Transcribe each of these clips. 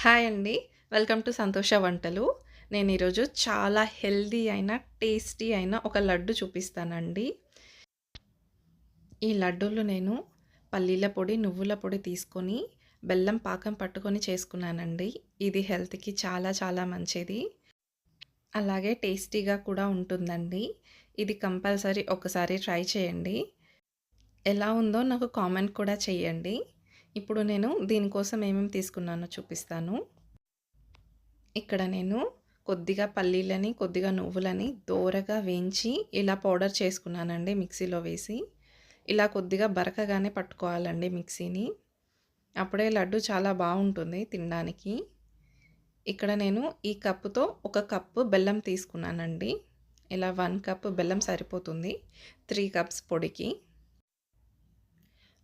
Hi అండి. Welcome to సంతోష వంటలు. నేను ఈరోజు చాలా హెల్తీ అయిన, టేస్టీ అయిన ఒక లడ్డు చూపిస్తానండి. ఈ లడ్డూలు నేను పల్లీల పొడి, నువ్వుల పొడి తీసుకొని బెల్లం పాకం పట్టుకొని చేసుకున్నానండి. ఇది హెల్త్‌కి చాలా చాలా మంచిది. అలాగే టేస్టీగా కూడా ఉంటుందండి. ఇది కంపల్సరీ ఒకసారి ట్రై చేయండి. ఎలా ఉందో నాకు కామెంట్ కూడా చేయండి. ఇప్పుడు నేను దీనికోసం ఏమేమి తీసుకున్నానో చూపిస్తాను. ఇక్కడ నేను కొద్దిగా పల్లీలని, కొద్దిగా నువ్వులని దోరగా వేయించి ఇలా పౌడర్ చేసుకున్నానండి మిక్సీలో వేసి. ఇలా కొద్దిగా బరకగానే పట్టుకోవాలండి మిక్సీని. అప్పుడే లడ్డు చాలా బాగుంటుంది తినడానికి. ఇక్కడ నేను ఈ కప్పుతో ఒక కప్పు బెల్లం తీసుకున్నానండి. ఇలా 1 కప్ బెల్లం సరిపోతుంది 3 కప్స్ పొడికి.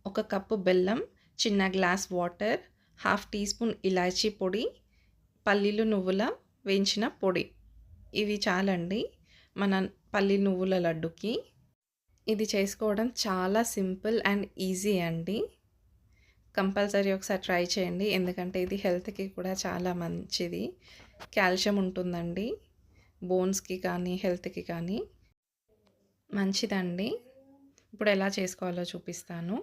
ఒక కప్పు బెల్లం, చిన్న glass water, half teaspoon ఇలాచీ పొడి, పల్లీలు నువ్వుల వేయించిన పొడి. ఇవి చాలండి మన పల్లి నువ్వుల లడ్డుకి. ఇది చేసుకోవడం చాలా సింపుల్ అండ్ ఈజీ అండి. కంపల్సరీ ఒకసారి ట్రై చేయండి. ఎందుకంటే ఇది హెల్త్‌కి కూడా చాలా మంచిది. కాల్షియం ఉంటుందండి. బోన్స్‌కి కానీ, హెల్త్‌కి కానీ మంచిదండి. ఇప్పుడు ఎలా చేసుకోవాలో చూపిస్తాను.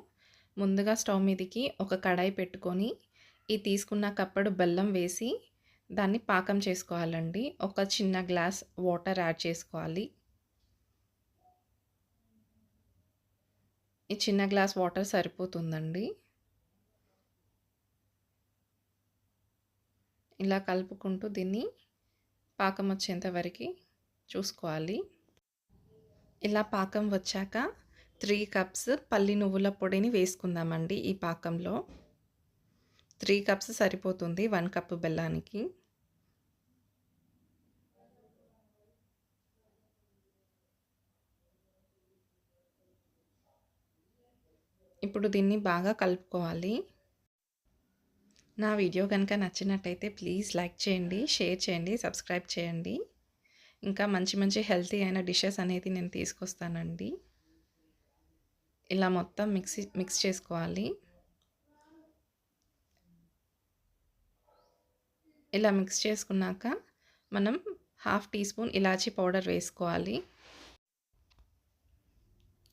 ముందుగా స్టవ్ మీదకి ఒక కడాయి పెట్టుకొని ఈ తీసుకున్న కప్పుడు బెల్లం వేసి దాన్ని పాకం చేసుకోవాలండి. ఒక చిన్న గ్లాస్ వాటర్ యాడ్ చేసుకోవాలి. ఈ చిన్న గ్లాస్ వాటర్ సరిపోతుందండి. ఇలా కలుపుకుంటూ దీన్ని పాకం వచ్చేంత వరకు చూసుకోవాలి. ఇలా పాకం వచ్చాక 3 కప్స్ పల్లి నువ్వుల పొడిని వేసుకుందామండి ఈ పాకంలో. 3 కప్స్ సరిపోతుంది 1 కప్పు బెల్లానికి. ఇప్పుడు దీన్ని బాగా కలుపుకోవాలి. నా వీడియో కనుక నచ్చినట్టయితే ప్లీజ్ లైక్ చేయండి, షేర్ చేయండి, సబ్స్క్రైబ్ చేయండి. ఇంకా మంచి మంచి హెల్తీ అయిన డిషెస్ అనేది నేను తీసుకొస్తానండి. ఇలా మొత్తం మిక్స్ చేసుకోవాలి. ఇలా మిక్స్ చేసుకున్నాక మనం హాఫ్ టీ స్పూన్ ఇలాచీ పౌడర్ వేసుకోవాలి.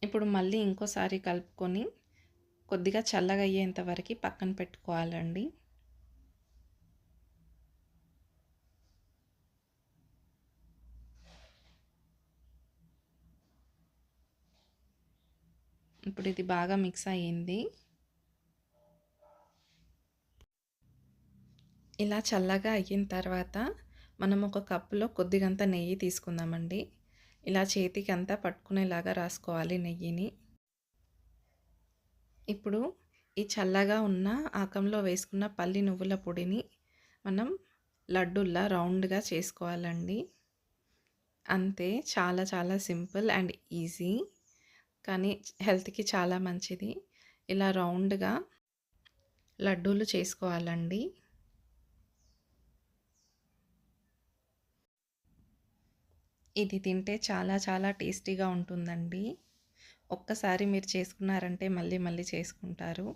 ఇప్పుడు మళ్ళీ ఇంకోసారి కలుపుకొని కొద్దిగా చల్లగా అయ్యేంత వరకు పక్కన పెట్టుకోవాలండి. ఇప్పుడు ఇది బాగా మిక్స్ అయ్యింది. ఇలా చల్లగా అయిన తర్వాత మనం ఒక కప్పులో కొద్దిగంత నెయ్యి తీసుకుందామండి. ఇలా చేతికి అంతా పట్టుకునేలాగా రాసుకోవాలి నెయ్యిని. ఇప్పుడు ఈ చల్లగా ఉన్న ఆకంలో వేసుకున్న పల్లి నువ్వుల పొడిని మనం లడ్డూల్లా రౌండ్గా చేసుకోవాలండి. అంతే, చాలా చాలా సింపుల్ అండ్ ఈజీ, కానీ హెల్త్‌కి చాలా మంచిది. ఇలా రౌండ్గా లడ్డూలు చేసుకోవాలండి. ఇది తింటే చాలా చాలా టేస్టీగా ఉంటుందండి. ఒక్కసారి మీరు చేసుకున్నారంటే మళ్ళీ మళ్ళీ చేసుకుంటారు.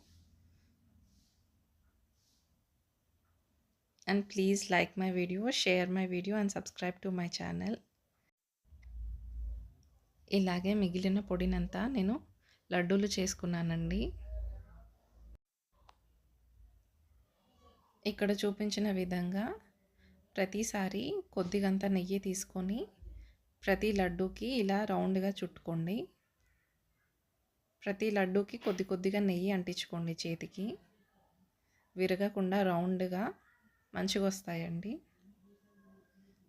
And please like my video, share my video and subscribe to my channel. ఇలాగే మిగిలిన పొడినంతా నేను లడ్డూలు చేసుకున్నానండి. ఇక్కడ చూపించిన విధంగా ప్రతిసారి కొద్దిగంత నెయ్యి తీసుకొని ప్రతి లడ్డూకి ఇలా రౌండ్గా చుట్టుకోండి. ప్రతి లడ్డూకి కొద్ది కొద్దిగా నెయ్యి అంటించుకోండి చేతికి. విరగకుండా రౌండ్గా మంచిగా వస్తాయండి.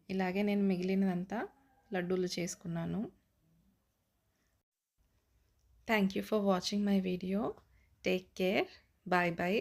ఇలాగే నేను మిగిలినదంతా లడ్డూలు చేసుకున్నాను. Thank you for watching my video. Take care. Bye bye.